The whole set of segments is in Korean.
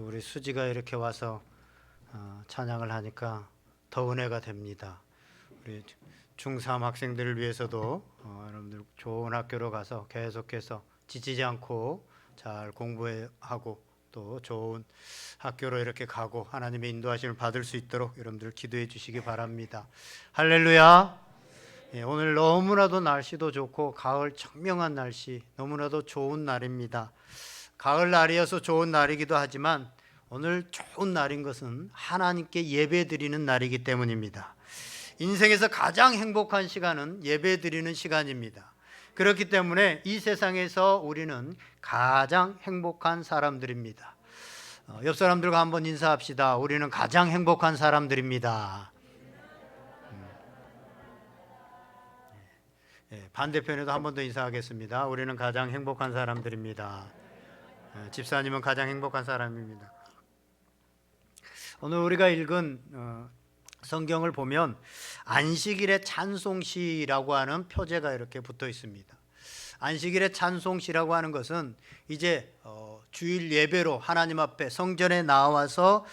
또 우리 수지가 이렇게 와서 찬양을 하니까 더 은혜가 됩니다. 우리 중3 학생들을 위해서도 여러분들 좋은 학교로 가서 계속해서 지치지 않고 잘 공부하고 또 좋은 학교로 이렇게 가고 하나님의 인도하심을 받을 수 있도록 여러분들 기도해 주시기 바랍니다. 할렐루야. 오늘 너무나도 날씨도 좋고 가을 청명한 날씨, 너무나도 좋은 날입니다. 가을 날이어서 좋은 날이기도 하지만 오늘 좋은 날인 것은 하나님께 예배 드리는 날이기 때문입니다. 인생에서 가장 행복한 시간은 예배 드리는 시간입니다. 그렇기 때문에 이 세상에서 우리는 가장 행복한 사람들입니다. 옆 사람들과 한번 인사합시다. 우리는 가장 행복한 사람들입니다. 반대편에도 한 번 더 인사하겠습니다. 우리는 가장 행복한 사람들입니다. 집사님은 가장 행복한 사람입니다. 오늘 우리가 읽은 성경을 보면 안식일의 찬송시라고 하는 표제가 이렇게 붙어 있습니다. 안식일의 찬송시라고 하는 것은 이제 주일 예배로 하나님 앞에 성전에 나와서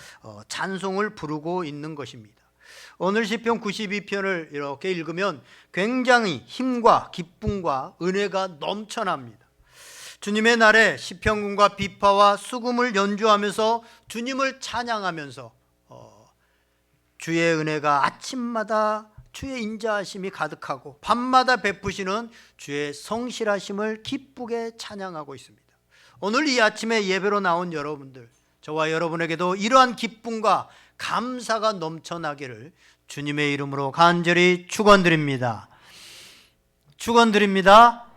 찬송을 부르고 있는 것입니다. 오늘 시편 92편을 이렇게 읽으면 굉장히 힘과 기쁨과 은혜가 넘쳐납니다. 주님의 날에 시편군과 비파와 수금을 연주하면서 주님을 찬양하면서 주의 은혜가 아침마다 주의 인자하심이 가득하고 밤마다 베푸시는 주의 성실하심을 기쁘게 찬양하고 있습니다. 오늘 이 아침에 예배로 나온 여러분들, 저와 여러분에게도 이러한 기쁨과 감사가 넘쳐나기를 주님의 이름으로 간절히 축원드립니다. 축원드립니다.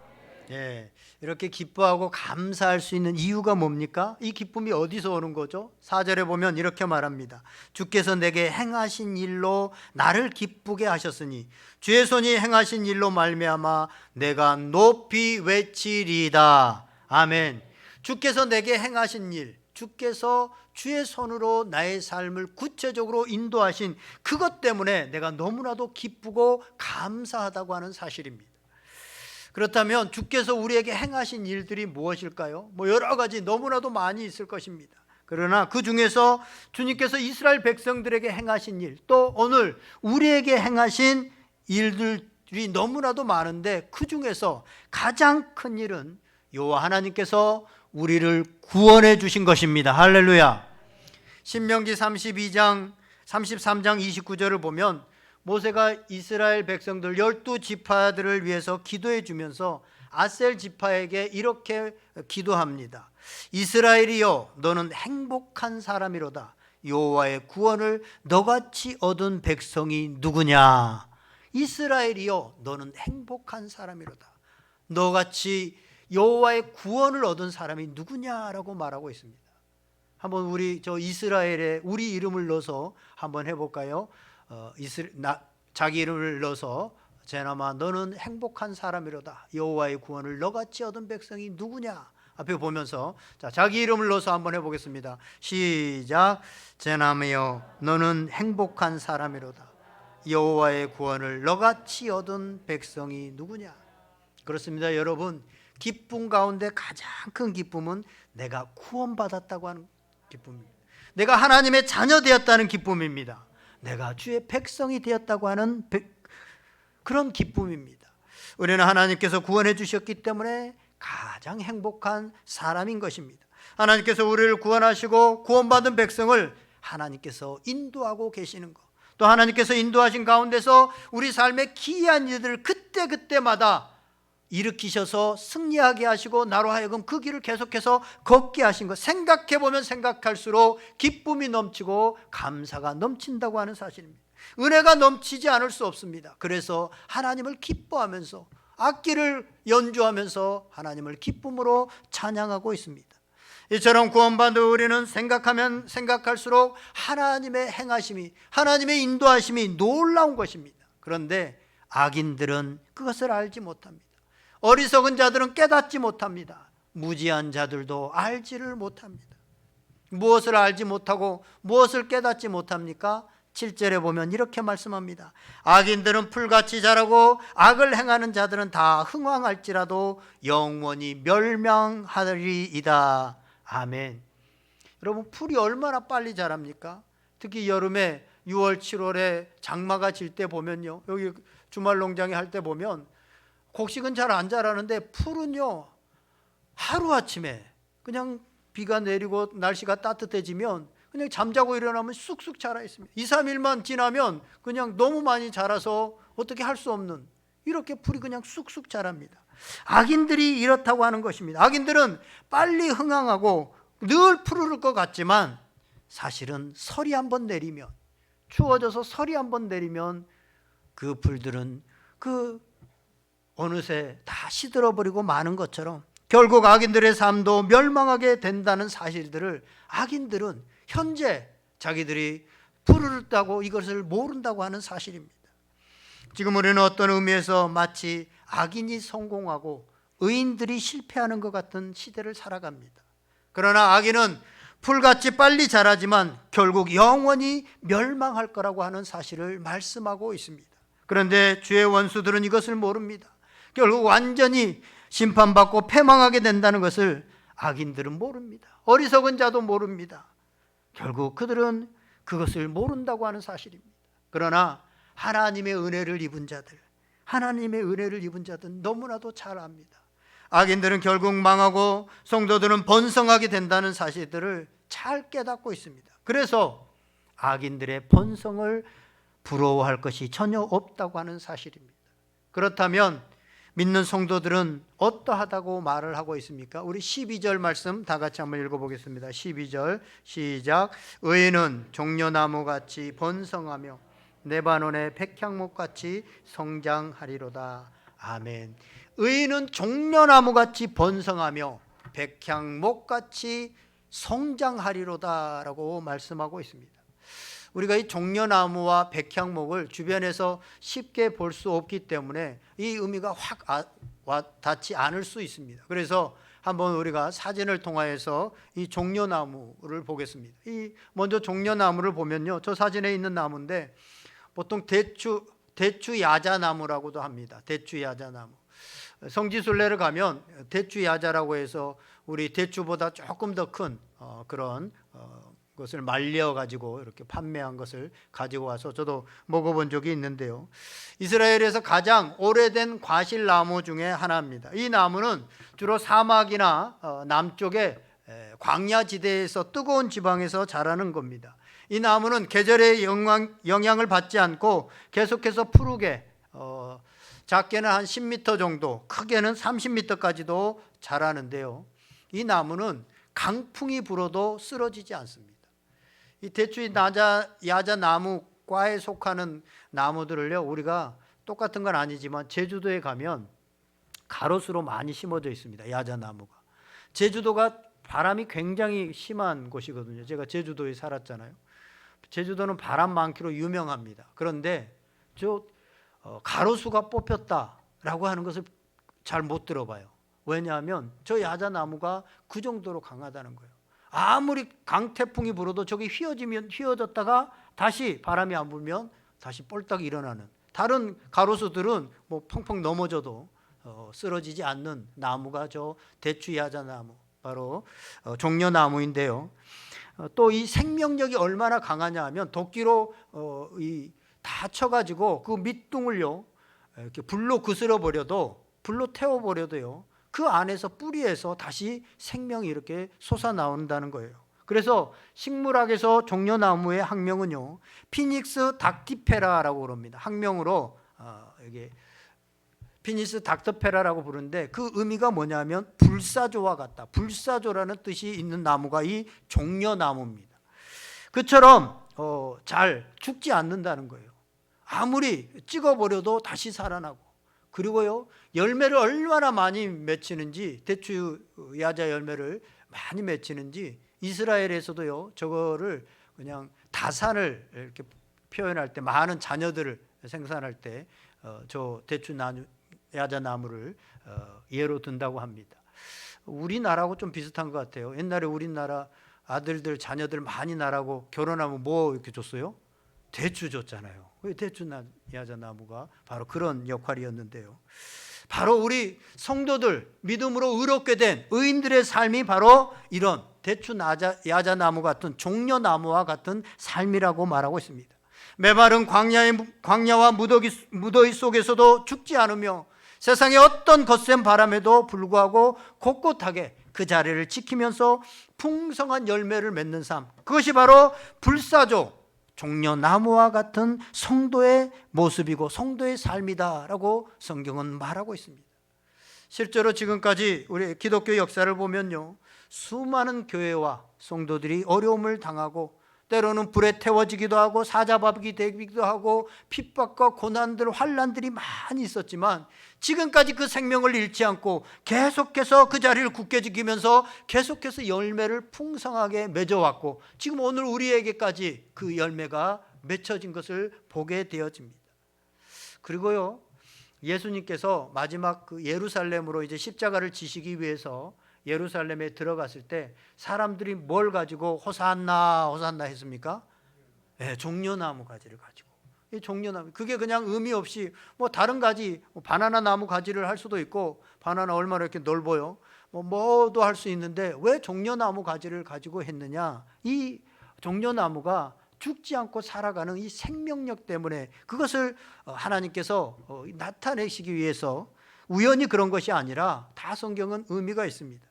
이렇게 기뻐하고 감사할 수 있는 이유가 뭡니까? 이 기쁨이 어디서 오는 거죠? 4절에 보면 이렇게 말합니다. 주께서 내게 행하신 일로 나를 기쁘게 하셨으니 주의 손이 행하신 일로 말미암아 내가 높이 외치리이다. 아멘. 주께서 내게 행하신 일, 주께서 주의 손으로 나의 삶을 구체적으로 인도하신 그것 때문에 내가 너무나도 기쁘고 감사하다고 하는 사실입니다. 그렇다면 주께서 우리에게 행하신 일들이 무엇일까요? 여러 가지 너무나도 많이 있을 것입니다. 그러나 그 중에서 주님께서 이스라엘 백성들에게 행하신 일, 또 오늘 우리에게 행하신 일들이 너무나도 많은데 그 중에서 가장 큰 일은 여호와 하나님께서 우리를 구원해 주신 것입니다. 할렐루야. 신명기 33장 29절을 보면 모세가 이스라엘 백성들 12지파들을 위해서 기도해 주면서 아셀 지파에게 이렇게 기도합니다. 이스라엘이여 너는 행복한 사람이로다. 여호와의 구원을 너같이 얻은 백성이 누구냐. 이스라엘이여 너는 행복한 사람이로다. 너같이 여호와의 구원을 얻은 사람이 누구냐라고 말하고 있습니다. 한번 우리 이스라엘에 우리 이름을 넣어서 한번 해볼까요? 자기 이름을 넣어서 제나마 너는 행복한 사람이로다. 여호와의 구원을 너같이 얻은 백성이 누구냐. 앞에 보면서 자기 이름을 넣어서 한번 해보겠습니다. 시작. 제나마여 너는 행복한 사람이로다. 여호와의 구원을 너같이 얻은 백성이 누구냐. 그렇습니다. 여러분, 기쁨 가운데 가장 큰 기쁨은 내가 구원받았다고 하는 기쁨입니다. 내가 하나님의 자녀 되었다는 기쁨입니다. 내가 주의 백성이 되었다고 하는 그런 기쁨입니다. 우리는 하나님께서 구원해 주셨기 때문에 가장 행복한 사람인 것입니다. 하나님께서 우리를 구원하시고 구원받은 백성을 하나님께서 인도하고 계시는 것, 또 하나님께서 인도하신 가운데서 우리 삶의 기이한 일들을 그때그때마다 일으키셔서 승리하게 하시고 나로 하여금 그 길을 계속해서 걷게 하신 것, 생각해보면 생각할수록 기쁨이 넘치고 감사가 넘친다고 하는 사실입니다. 은혜가 넘치지 않을 수 없습니다. 그래서 하나님을 기뻐하면서 악기를 연주하면서 하나님을 기쁨으로 찬양하고 있습니다. 이처럼 구원받은 우리는 생각하면 생각할수록 하나님의 행하심이, 하나님의 인도하심이 놀라운 것입니다. 그런데 악인들은 그것을 알지 못합니다. 어리석은 자들은 깨닫지 못합니다. 무지한 자들도 알지를 못합니다. 무엇을 알지 못하고 무엇을 깨닫지 못합니까? 7절에 보면 이렇게 말씀합니다. 악인들은 풀같이 자라고 악을 행하는 자들은 다 흥왕할지라도 영원히 멸망하리이다. 아멘. 여러분 풀이 얼마나 빨리 자랍니까? 특히 여름에 6월, 7월에 장마가 질 때 보면요, 여기 주말농장에 할 때 보면 곡식은 잘 안 자라는데 풀은요 하루아침에 그냥 비가 내리고 날씨가 따뜻해지면 그냥 잠자고 일어나면 쑥쑥 자라 있습니다. 2, 3일만 지나면 그냥 너무 많이 자라서 어떻게 할 수 없는, 이렇게 풀이 그냥 쑥쑥 자랍니다. 악인들이 이렇다고 하는 것입니다. 악인들은 빨리 흥황하고 늘 푸르를 것 같지만 사실은 설이 한번 내리면, 추워져서 설이 한번 내리면 그 풀들은 어느새 다 시들어버리고 마는 것처럼 결국 악인들의 삶도 멸망하게 된다는 사실들을 악인들은 현재 자기들이 푸르르다고 이것을 모른다고 하는 사실입니다. 지금 우리는 어떤 의미에서 마치 악인이 성공하고 의인들이 실패하는 것 같은 시대를 살아갑니다. 그러나 악인은 풀같이 빨리 자라지만 결국 영원히 멸망할 거라고 하는 사실을 말씀하고 있습니다. 그런데 주의 원수들은 이것을 모릅니다. 결국 완전히 심판받고 패망하게 된다는 것을 악인들은 모릅니다. 어리석은 자도 모릅니다. 결국 그들은 그것을 모른다고 하는 사실입니다. 그러나 하나님의 은혜를 입은 자들, 하나님의 은혜를 입은 자들은 너무나도 잘 압니다. 악인들은 결국 망하고 성도들은 번성하게 된다는 사실들을 잘 깨닫고 있습니다. 그래서 악인들의 번성을 부러워할 것이 전혀 없다고 하는 사실입니다. 그렇다면 믿는 성도들은 어떠하다고 말을 하고 있습니까? 우리 12절 말씀 다 같이 한번 읽어보겠습니다. 12절 시작. 의인은 종려나무같이 번성하며 레바논의 백향목같이 성장하리로다. 아멘. 의인은 종려나무같이 번성하며 백향목같이 성장하리로다 라고 말씀하고 있습니다. 우리가 이 종려나무와 백향목을 주변에서 쉽게 볼 수 없기 때문에 이 의미가 확 와닿지 않을 수 있습니다. 그래서 한번 우리가 사진을 통하여서 이 종려나무를 보겠습니다. 이 먼저 종려나무를 보면요, 저 사진에 있는 나무인데 보통 대추 야자나무라고도 합니다. 대추 야자나무. 성지순례를 가면 대추 야자라고 해서 우리 대추보다 조금 더 큰 그런 것을 말려가지고 이렇게 판매한 것을 가지고 와서 저도 먹어본 적이 있는데요. 이스라엘에서 가장 오래된 과실나무 중에 하나입니다. 이 나무는 주로 사막이나 남쪽의 광야지대에서 뜨거운 지방에서 자라는 겁니다. 이 나무는 계절의 영향을 받지 않고 계속해서 푸르게 작게는 한 10m 정도, 크게는 30m까지도 자라는데요. 이 나무는 강풍이 불어도 쓰러지지 않습니다. 이 대추 야자 나무과에 속하는 나무들을요, 우리가 똑같은 건 아니지만 제주도에 가면 가로수로 많이 심어져 있습니다. 야자나무가. 제주도가 바람이 굉장히 심한 곳이거든요. 제가 제주도에 살았잖아요. 제주도는 바람 많기로 유명합니다. 그런데 가로수가 뽑혔다라고 하는 것을 잘 못 들어봐요. 왜냐하면 저 야자나무가 그 정도로 강하다는 거예요. 아무리 강태풍이 불어도 저기 휘어졌다가 다시 바람이 안 불면 다시 뻘딱 일어나는, 다른 가로수들은 뭐 펑펑 넘어져도 쓰러지지 않는 나무가 저 대추 야자나무, 바로 종려나무인데요. 또 이 생명력이 얼마나 강하냐 하면 도끼로 다 쳐가지고 그 밑둥을요 이렇게 불로 그스러 버려도, 불로 태워 버려도요, 그 안에서 뿌리에서 다시 생명이 이렇게 솟아나온다는 거예요. 그래서 식물학에서 종려나무의 학명은요, 피닉스 닥티페라라고 그럽니다. 학명으로 이게 피닉스 닥티페라라고 부르는데 그 의미가 뭐냐면 불사조와 같다, 불사조라는 뜻이 있는 나무가 이 종려나무입니다. 그처럼 잘 죽지 않는다는 거예요. 아무리 찍어버려도 다시 살아나고, 그리고요 열매를 얼마나 많이 맺히는지, 대추 야자 열매를 많이 맺히는지 이스라엘에서도요 저거를 그냥 다산을 이렇게 표현할 때, 많은 자녀들을 생산할 때 저 대추 야자 나무를 예로 든다고 합니다. 우리나라하고 좀 비슷한 것 같아요. 옛날에 우리나라 아들들 자녀들 많이 나라고 결혼하면 뭐 이렇게 줬어요? 대추 줬잖아요. 대추 야자 나무가 바로 그런 역할이었는데요. 바로 우리 성도들, 믿음으로 의롭게 된 의인들의 삶이 바로 이런 대추 야자나무 같은 종려나무와 같은 삶이라고 말하고 있습니다. 메마른 광야와 무더위 속에서도 죽지 않으며 세상의 어떤 거센 바람에도 불구하고 꼿꼿하게 그 자리를 지키면서 풍성한 열매를 맺는 삶, 그것이 바로 불사조 종려나무와 같은 성도의 모습이고 성도의 삶이다라고 성경은 말하고 있습니다. 실제로 지금까지 우리 기독교 역사를 보면요, 수많은 교회와 성도들이 어려움을 당하고 때로는 불에 태워지기도 하고 사자밥이 되기도 하고 핍박과 고난들, 환난들이 많이 있었지만 지금까지 그 생명을 잃지 않고 계속해서 그 자리를 굳게 지키면서 계속해서 열매를 풍성하게 맺어왔고 지금 오늘 우리에게까지 그 열매가 맺혀진 것을 보게 되어집니다. 그리고요, 예수님께서 마지막 그 예루살렘으로 이제 십자가를 지시기 위해서 예루살렘에 들어갔을 때 사람들이 뭘 가지고 호산나 호산나 했습니까? 네, 종려나무 가지를 가지고. 이 종려나무, 그게 그냥 의미 없이 뭐 다른 가지, 바나나 나무 가지를 할 수도 있고, 바나나 얼마나 이렇게 넓어요, 뭐도 할 수 있는데 왜 종려나무 가지를 가지고 했느냐? 이 종려나무가 죽지 않고 살아가는 이 생명력 때문에 그것을 하나님께서 나타내시기 위해서, 우연히 그런 것이 아니라 다 성경은 의미가 있습니다.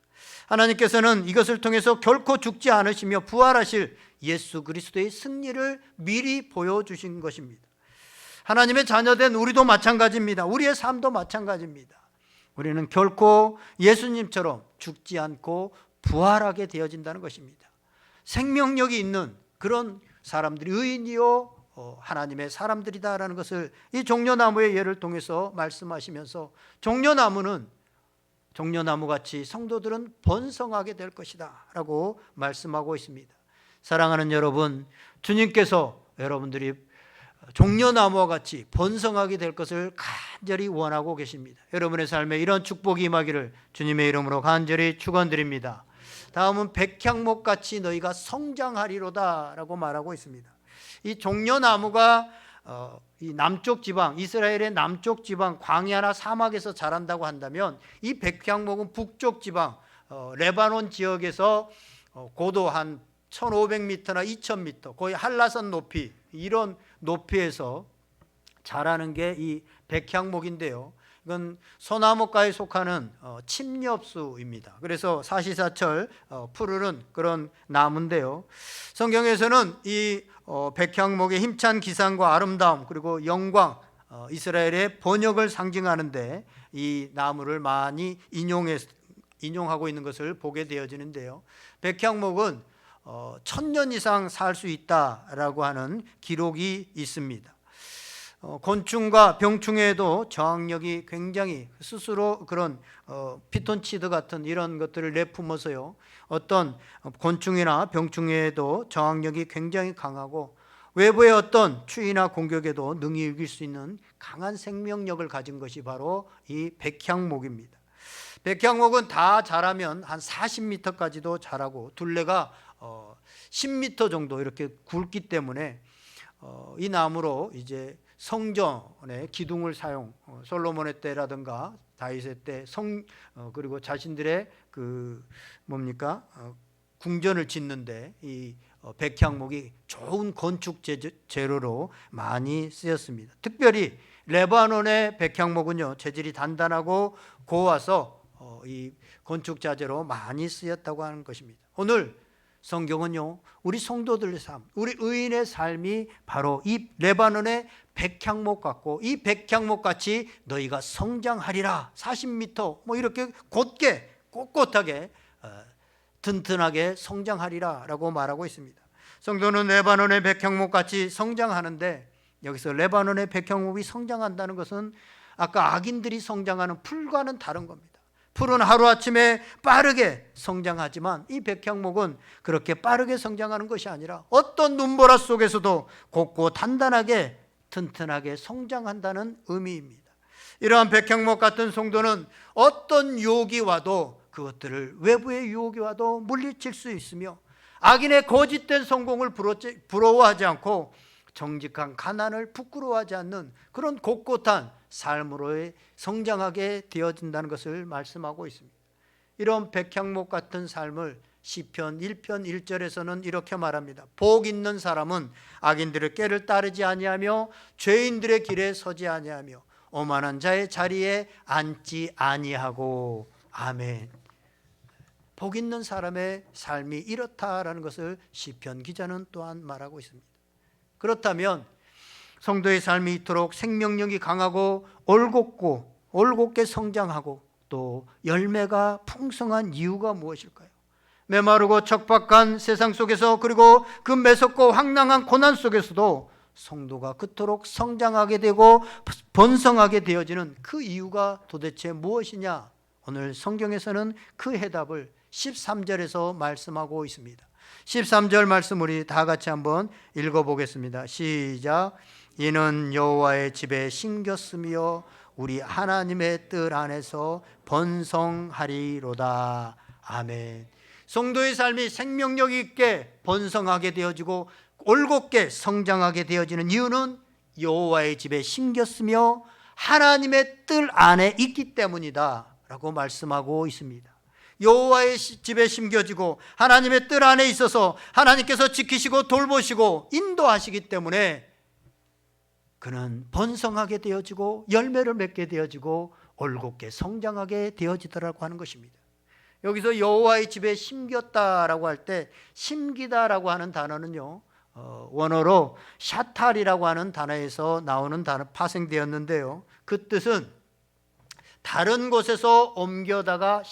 하나님께서는 이것을 통해서 결코 죽지 않으시며 부활하실 예수 그리스도의 승리를 미리 보여주신 것입니다. 하나님의 자녀된 우리도 마찬가지입니다. 우리의 삶도 마찬가지입니다. 우리는 결코 예수님처럼 죽지 않고 부활하게 되어진다는 것입니다. 생명력이 있는 그런 사람들이 의인이요 하나님의 사람들이다라는 것을 이 종려나무의 예를 통해서 말씀하시면서, 종려나무같이 성도들은 번성하게 될 것이다 라고 말씀하고 있습니다. 사랑하는 여러분, 주님께서 여러분들이 종려나무와 같이 번성하게 될 것을 간절히 원하고 계십니다. 여러분의 삶에 이런 축복이 임하기를 주님의 이름으로 간절히 축원드립니다. 다음은 백향목같이 너희가 성장하리로다 라고 말하고 있습니다. 이 종려나무가 이 남쪽 지방, 이스라엘의 남쪽 지방 광야나 사막에서 자란다고 한다면, 이 백향목은 북쪽 지방 레바논 지역에서 고도 한 1500m나 2000m, 거의 한라산 높이, 이런 높이에서 자라는 게 이 백향목인데요, 이건 소나무과에 속하는 침엽수입니다. 그래서 사시사철 푸르른 그런 나무인데요, 성경에서는 이 백향목의 힘찬 기상과 아름다움 그리고 영광, 이스라엘의 번역을 상징하는데 이 나무를 많이 인용하고 있는 것을 보게 되어지는데요, 백향목은 1000년 이상 살 수 있다라고 하는 기록이 있습니다. 곤충과 병충해에도 저항력이 굉장히, 스스로 그런 피톤치드 같은 이런 것들을 내뿜어서요, 어떤 곤충이나 병충해에도 저항력이 굉장히 강하고 외부의 어떤 추위나 공격에도 능히 이길 수 있는 강한 생명력을 가진 것이 바로 이 백향목입니다. 백향목은 다 자라면 한 40m까지도 자라고 둘레가 10m 정도 이렇게 굵기 때문에 이 나무로 이제 성전의 기둥을 사용, 솔로몬의 때라든가 다윗의 때 그리고 자신들의 궁전을 짓는데 이 백향목이 좋은 건축 재료로 많이 쓰였습니다. 특별히 레바논의 백향목은요, 재질이 단단하고 고와서 이 건축 자재로 많이 쓰였다고 하는 것입니다. 오늘 성경은요, 우리 성도들의 삶, 우리 의인의 삶이 바로 이 레바논의 백향목 같고, 이 백향목 같이 너희가 성장하리라. 40m 이렇게 곧게 꼿꼿하게 튼튼하게 성장하리라 라고 말하고 있습니다. 성도는 레바논의 백향목 같이 성장하는데, 여기서 레바논의 백향목이 성장한다는 것은 아까 악인들이 성장하는 풀과는 다른 겁니다. 풀은 하루아침에 빠르게 성장하지만 이 백향목은 그렇게 빠르게 성장하는 것이 아니라 어떤 눈보라 속에서도 곱고 단단하게 튼튼하게 성장한다는 의미입니다. 이러한 백향목 같은 성도는 어떤 유혹이 와도 그것들을, 외부의 유혹이 와도 물리칠 수 있으며, 악인의 거짓된 성공을 부러워하지 않고 정직한 가난을 부끄러워하지 않는 그런 꼿꼿한 삶으로 성장하게 되어진다는 것을 말씀하고 있습니다. 이런 백향목 같은 삶을 시편 1편 1절에서는 이렇게 말합니다. 복 있는 사람은 악인들의 꾀를 따르지 아니하며 죄인들의 길에 서지 아니하며 오만한 자의 자리에 앉지 아니하고. 아멘. 복 있는 사람의 삶이 이렇다라는 것을 시편 기자는 또한 말하고 있습니다. 그렇다면 성도의 삶이 이토록 생명력이 강하고 올곧게 성장하고 또 열매가 풍성한 이유가 무엇일까요? 메마르고 척박한 세상 속에서, 그리고 그 매섭고 황량한 고난 속에서도 성도가 그토록 성장하게 되고 번성하게 되어지는 그 이유가 도대체 무엇이냐? 오늘 성경에서는 그 해답을 13절에서 말씀하고 있습니다. 13절 말씀 우리 다 같이 한번 읽어보겠습니다. 시작. 이는 여호와의 집에 심겼으며 우리 하나님의 뜰 안에서 번성하리로다. 아멘. 성도의 삶이 생명력 있게 번성하게 되어지고 올곧게 성장하게 되어지는 이유는 여호와의 집에 심겼으며 하나님의 뜰 안에 있기 때문이다 라고 말씀하고 있습니다. 여호와의 집에 심겨지고 하나님의 뜰 안에 있어서 하나님께서 지키시고 돌보시고 인도하시기 때문에 그는 번성하게 되어지고 열매를 맺게 되어지고 올곧게 성장하게 되어지더라고 하는 것입니다. 여기서 여호와의 집에 심겼다라고 할 때 심기다라고 하는 단어는요, 원어로 샤탈이라고 하는 단어에서 나오는 단어 파생되었는데요, 그 뜻은 다른 곳에서 옮겨다가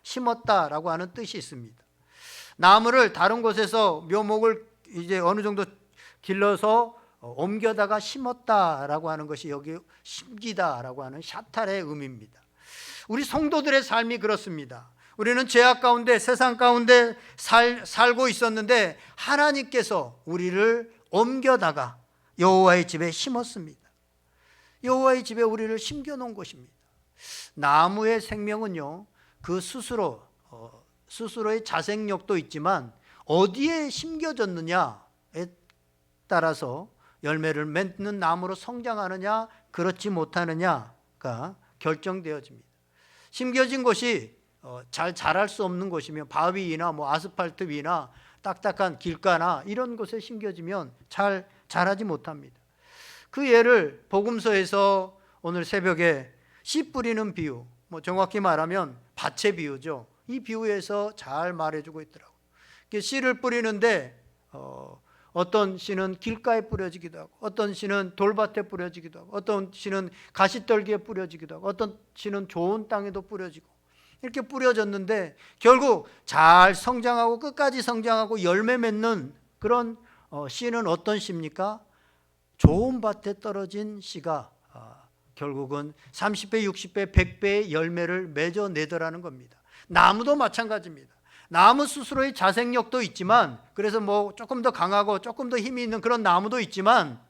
심었다라고 하는 뜻이 있습니다. 나무를 다른 곳에서 묘목을 이제 어느 정도 길러서 옮겨다가 심었다라고 하는 것이 여기 심기다라고 하는 샤탈의 의미입니다. 우리 성도들의 삶이 그렇습니다. 우리는 죄악 가운데, 세상 가운데 살고 있었는데 하나님께서 우리를 옮겨다가 여호와의 집에 심었습니다. 여호와의 집에 우리를 심겨놓은 것입니다. 나무의 생명은요, 그 스스로의 자생력도 있지만 어디에 심겨졌느냐에 따라서 열매를 맺는 나무로 성장하느냐 그렇지 못하느냐가 결정되어집니다. 심겨진 곳이 잘 자랄 수 없는 곳이며 바위 위나 아스팔트 위나 딱딱한 길가나 이런 곳에 심겨지면 잘 자라지 못합니다. 그 예를 복음서에서 오늘 새벽에 씨 뿌리는 비유, 정확히 말하면 밭의 비유죠. 이 비유에서 잘 말해주고 있더라고요. 씨를 뿌리는데 어떤 씨는 길가에 뿌려지기도 하고, 어떤 씨는 돌밭에 뿌려지기도 하고, 어떤 씨는 가시떨기에 뿌려지기도 하고, 어떤 씨는 좋은 땅에도 뿌려지고, 이렇게 뿌려졌는데 결국 잘 성장하고 끝까지 성장하고 열매 맺는 그런 씨는 어떤 씨입니까? 좋은 밭에 떨어진 씨가 결국은 30배, 60배, 100배의 열매를 맺어내더라는 겁니다. 나무도 마찬가지입니다. 나무 스스로의 자생력도 있지만, 그래서 조금 더 강하고 조금 더 힘이 있는 그런 나무도 있지만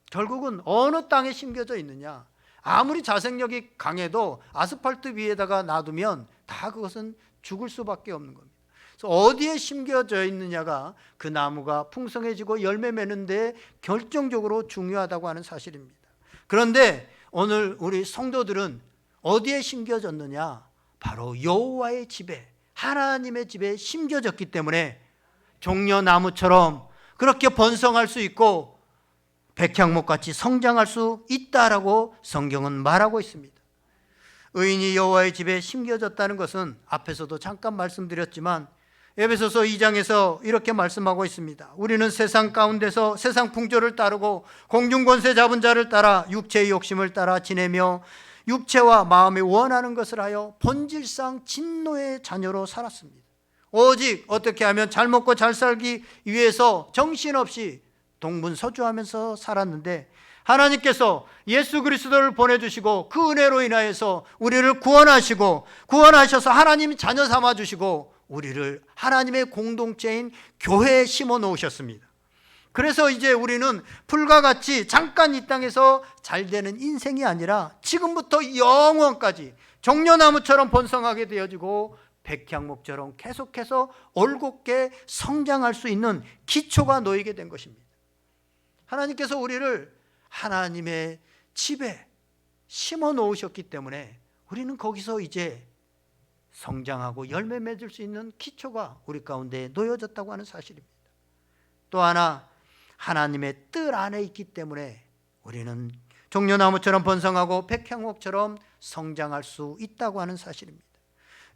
결국은 어느 땅에 심겨져 있느냐, 아무리 자생력이 강해도 아스팔트 위에다가 놔두면 다 그것은 죽을 수밖에 없는 겁니다. 그래서 어디에 심겨져 있느냐가 그 나무가 풍성해지고 열매 맺는 데 결정적으로 중요하다고 하는 사실입니다. 그런데 오늘 우리 성도들은 어디에 심겨졌느냐? 바로 여호와의 집에, 하나님의 집에 심겨졌기 때문에 종려나무처럼 그렇게 번성할 수 있고 백향목같이 성장할 수 있다라고 성경은 말하고 있습니다. 의인이 여호와의 집에 심겨졌다는 것은 앞에서도 잠깐 말씀드렸지만 에베소서 2장에서 이렇게 말씀하고 있습니다. 우리는 세상 가운데서 세상 풍조를 따르고 공중권세 잡은 자를 따라 육체의 욕심을 따라 지내며 육체와 마음이 원하는 것을 하여 본질상 진노의 자녀로 살았습니다. 오직 어떻게 하면 잘 먹고 잘 살기 위해서 정신없이 동분서주하면서 살았는데 하나님께서 예수 그리스도를 보내주시고 그 은혜로 인하여서 우리를 구원하셔서 하나님 자녀 삼아주시고 우리를 하나님의 공동체인 교회에 심어 놓으셨습니다. 그래서 이제 우리는 풀과 같이 잠깐 이 땅에서 잘 되는 인생이 아니라 지금부터 영원까지 종려나무처럼 번성하게 되어지고 백향목처럼 계속해서 올곧게 성장할 수 있는 기초가 놓이게 된 것입니다. 하나님께서 우리를 하나님의 집에 심어 놓으셨기 때문에 우리는 거기서 이제 성장하고 열매 맺을 수 있는 기초가 우리 가운데 놓여졌다고 하는 사실입니다. 또 하나, 하나님의 뜰 안에 있기 때문에 우리는 종려나무처럼 번성하고 백향목처럼 성장할 수 있다고 하는 사실입니다.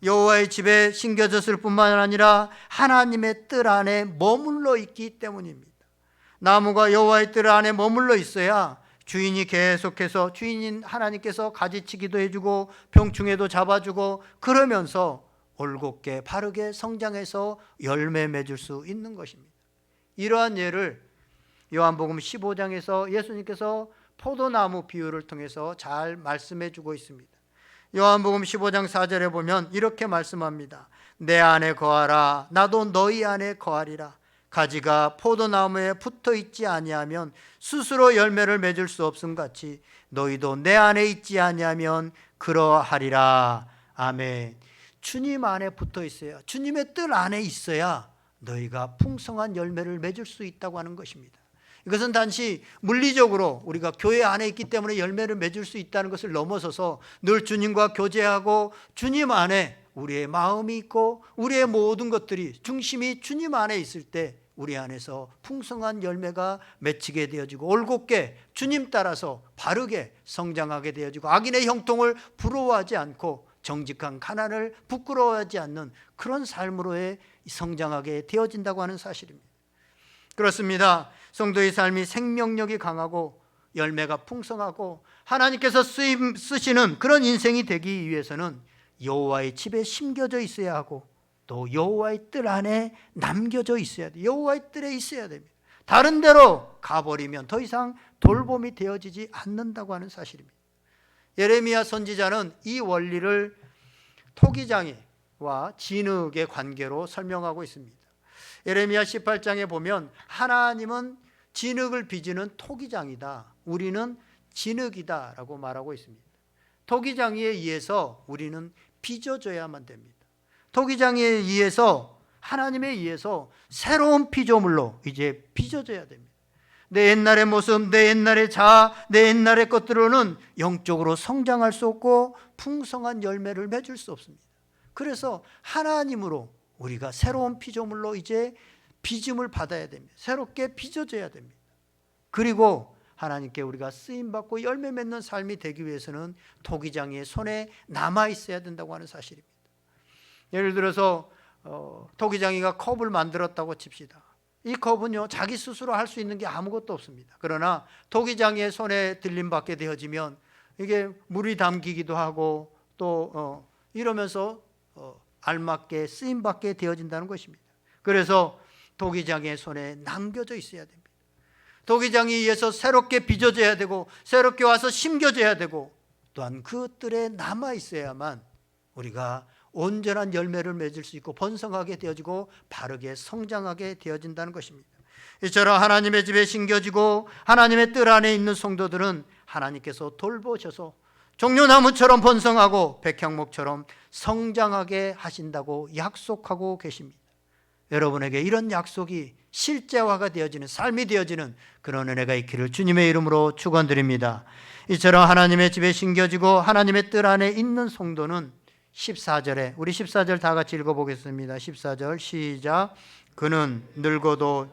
여호와의 집에 심겨졌을 뿐만 아니라 하나님의 뜰 안에 머물러 있기 때문입니다. 나무가 여호와의 뜰 안에 머물러 있어야 주인이 계속해서, 주인인 하나님께서 가지치기도 해주고 병충해도 잡아주고 그러면서 올곧게 바르게 성장해서 열매 맺을 수 있는 것입니다. 이러한 예를 요한복음 15장에서 예수님께서 포도나무 비유를 통해서 잘 말씀해 주고 있습니다. 요한복음 15장 4절에 보면 이렇게 말씀합니다. 내 안에 거하라, 나도 너희 안에 거하리라. 가지가 포도나무에 붙어 있지 아니하면 스스로 열매를 맺을 수 없음 같이 너희도 내 안에 있지 아니하면 그러하리라. 아멘. 주님 안에 붙어 있어야, 주님의 뜰 안에 있어야 너희가 풍성한 열매를 맺을 수 있다고 하는 것입니다. 이것은 단지 물리적으로 우리가 교회 안에 있기 때문에 열매를 맺을 수 있다는 것을 넘어서서 늘 주님과 교제하고 주님 안에 우리의 마음이 있고 우리의 모든 것들이, 중심이 주님 안에 있을 때 우리 안에서 풍성한 열매가 맺히게 되어지고 올곧게 주님 따라서 바르게 성장하게 되어지고 악인의 형통을 부러워하지 않고 정직한 가난을 부끄러워하지 않는 그런 삶으로의 성장하게 되어진다고 하는 사실입니다. 그렇습니다. 성도의 삶이 생명력이 강하고 열매가 풍성하고 하나님께서 쓰시는 그런 인생이 되기 위해서는 여호와의 집에 심겨져 있어야 하고 또 여호와의 뜰 안에 남겨져 있어야 돼요. 여호와의 뜰에 있어야 됩니다. 다른 데로 가버리면 더 이상 돌봄이 되어지지 않는다고 하는 사실입니다. 예레미야 선지자는 이 원리를 토기장애와 진흙의 관계로 설명하고 있습니다. 예레미야 18장에 보면 하나님은 진흙을 빚는 토기장이다, 우리는 진흙이다 라고 말하고 있습니다. 토기장이에 의해서 우리는 빚어져야만 됩니다. 토기장이에 의해서, 하나님에 의해서 새로운 피조물로 이제 빚어져야 됩니다. 내 옛날의 모습, 내 옛날의 자아, 내 옛날의 것들로는 영적으로 성장할 수 없고 풍성한 열매를 맺을 수 없습니다. 그래서 하나님으로 우리가 새로운 피조물로 이제 빚음을 받아야 됩니다. 새롭게 빚어져야 됩니다. 그리고 하나님께 우리가 쓰임받고 열매 맺는 삶이 되기 위해서는 토기장이의 손에 남아 있어야 된다고 하는 사실입니다. 예를 들어서 토기장이가 컵을 만들었다고 칩시다. 이 컵은요, 자기 스스로 할 수 있는 게 아무것도 없습니다. 그러나 토기장이의 손에 들림받게 되어지면 이게 물이 담기기도 하고 또 이러면서 알맞게 쓰임받게 되어진다는 것입니다. 그래서 토기장이의 손에 남겨져 있어야 됩니다. 토기장에 의해서 새롭게 빚어져야 되고 새롭게 와서 심겨져야 되고 또한 그 뜰에 남아 있어야만 우리가 온전한 열매를 맺을 수 있고 번성하게 되어지고 바르게 성장하게 되어진다는 것입니다. 이처럼 하나님의 집에 심겨지고 하나님의 뜰 안에 있는 성도들은 하나님께서 돌보셔서 종려나무처럼 번성하고 백향목처럼 성장하게 하신다고 약속하고 계십니다. 여러분에게 이런 약속이 실제화가 되어지는, 삶이 되어지는 그런 은혜가 있기를 주님의 이름으로 축원드립니다. 이처럼 하나님의 집에 심겨지고 하나님의 뜰 안에 있는 성도는 14절에, 우리 14절 다 같이 읽어보겠습니다. 14절 시작. 그는 늙어도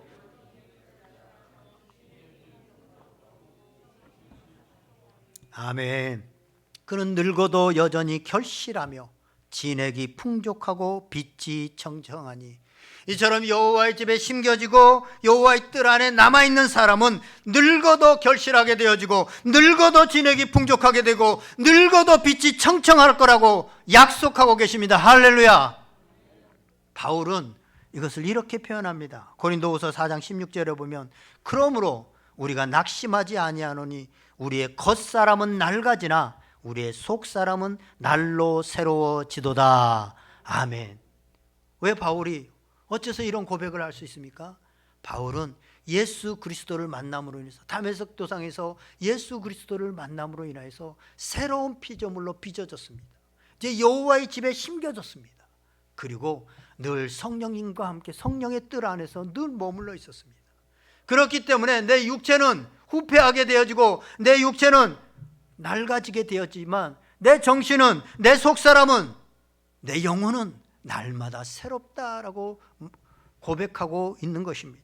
아멘. 그는 늙어도 여전히 결실하며 진액이 풍족하고 빛이 청청하니. 이처럼 여호와의 집에 심겨지고 여호와의 뜰 안에 남아있는 사람은 늙어도 결실하게 되어지고 늙어도 진액이 풍족하게 되고 늙어도 빛이 청청할 거라고 약속하고 계십니다. 할렐루야. 바울은 이것을 이렇게 표현합니다. 고린도후서 4장 16절에 보면 그러므로 우리가 낙심하지 아니하노니 우리의 겉사람은 낡아지나 우리의 속사람은 날로 새로워지도다. 아멘. 왜 바울이 어째서 이런 고백을 할 수 있습니까? 바울은 예수 그리스도를 만남으로 인해서, 다메섹 도상에서 예수 그리스도를 만남으로 인해서 새로운 피조물로 빚어졌습니다. 이제 여호와의 집에 심겨졌습니다. 그리고 늘 성령님과 함께 성령의 뜰 안에서 늘 머물러 있었습니다. 그렇기 때문에 내 육체는 후패하게 되어지고 내 육체는 낡아지게 되었지만 내 정신은, 내 속사람은, 내 영혼은 날마다 새롭다라고 고백하고 있는 것입니다.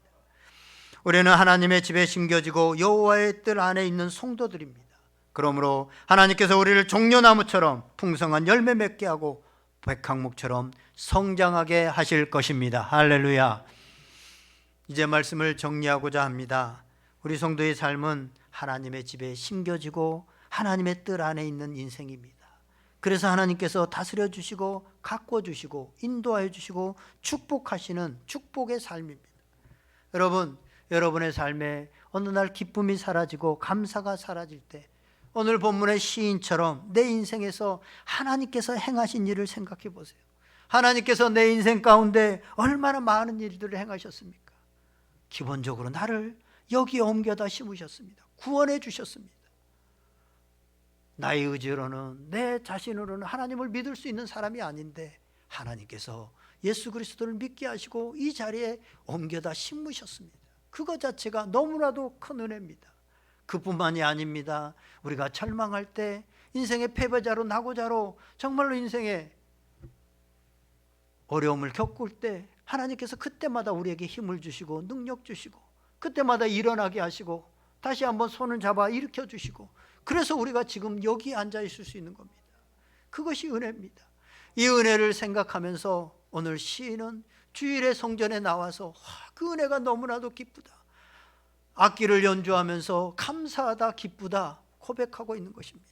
우리는 하나님의 집에 심겨지고 여호와의 뜰 안에 있는 성도들입니다. 그러므로 하나님께서 우리를 종려나무처럼 풍성한 열매 맺게 하고 백향목처럼 성장하게 하실 것입니다. 할렐루야. 이제 말씀을 정리하고자 합니다. 우리 성도의 삶은 하나님의 집에 심겨지고 하나님의 뜰 안에 있는 인생입니다. 그래서 하나님께서 다스려 주시고 가꿔 주시고 인도하여 주시고 축복하시는 축복의 삶입니다. 여러분, 여러분의 삶에 어느 날 기쁨이 사라지고 감사가 사라질 때 오늘 본문의 시인처럼 내 인생에서 하나님께서 행하신 일을 생각해 보세요. 하나님께서 내 인생 가운데 얼마나 많은 일들을 행하셨습니까? 기본적으로 나를 여기에 옮겨다 심으셨습니다. 구원해 주셨습니다. 나의 의지로는, 내 자신으로는 하나님을 믿을 수 있는 사람이 아닌데 하나님께서 예수 그리스도를 믿게 하시고 이 자리에 옮겨다 심으셨습니다. 그것 자체가 너무나도 큰 은혜입니다. 그뿐만이 아닙니다. 우리가 절망할 때, 인생의 패배자로 낙오자로 정말로 인생의 어려움을 겪을 때 하나님께서 그때마다 우리에게 힘을 주시고 능력 주시고 그때마다 일어나게 하시고 다시 한번 손을 잡아 일으켜 주시고, 그래서 우리가 지금 여기 앉아 있을 수 있는 겁니다. 그것이 은혜입니다. 이 은혜를 생각하면서 오늘 시인은 주일에 성전에 나와서 그 은혜가 너무나도 기쁘다, 악기를 연주하면서 감사하다, 기쁘다 고백하고 있는 것입니다.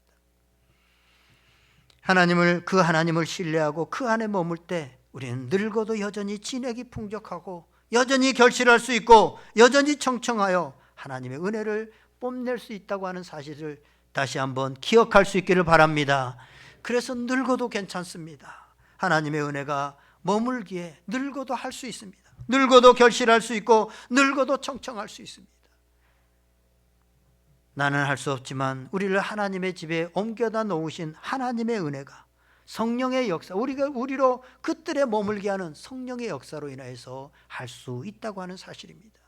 그 하나님을 신뢰하고 그 안에 머물 때 우리는 늙어도 여전히 진액이 풍족하고 여전히 결실할 수 있고 여전히 청청하여 하나님의 은혜를 뽐낼 수 있다고 하는 사실을 다시 한번 기억할 수 있기를 바랍니다. 그래서 늙어도 괜찮습니다. 하나님의 은혜가 머물기에 늙어도 할 수 있습니다. 늙어도 결실할 수 있고 늙어도 청청할 수 있습니다. 나는 할 수 없지만 우리를 하나님의 집에 옮겨다 놓으신 하나님의 은혜가, 성령의 역사, 우리로 그 뜰에 머물게 하는 성령의 역사로 인하여서 할 수 있다고 하는 사실입니다.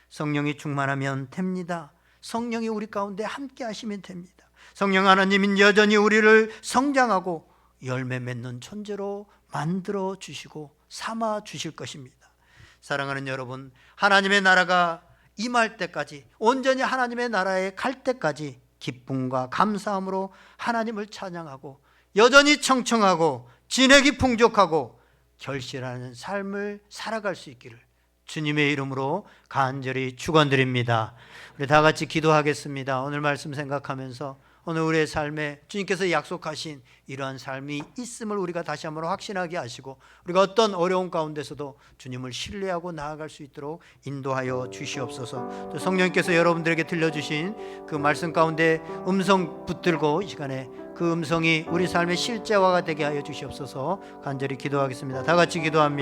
성령이 충만하면 됩니다. 성령이 우리 가운데 함께 하시면 됩니다. 성령 하나님은 여전히 우리를 성장하고 열매 맺는 존재로 만들어 주시고 삼아 주실 것입니다. 사랑하는 여러분, 하나님의 나라가 임할 때까지, 온전히 하나님의 나라에 갈 때까지 기쁨과 감사함으로 하나님을 찬양하고 여전히 청청하고 진액이 풍족하고 결실하는 삶을 살아갈 수 있기를 주님의 이름으로 간절히 축원드립니다. 우리 다 같이 기도하겠습니다. 오늘 말씀 생각하면서 오늘 우리의 삶에 주님께서 약속하신 이러한 삶이 있음을 우리가 다시 한번 확신하게 하시고, 우리가 어떤 어려움 가운데서도 주님을 신뢰하고 나아갈 수 있도록 인도하여 주시옵소서. 또 성령님께서 여러분들에게 들려주신 그 말씀 가운데 음성 붙들고 이 시간에 그 음성이 우리 삶의 실제화가 되게 하여 주시옵소서. 간절히 기도하겠습니다. 다 같이 기도합니다.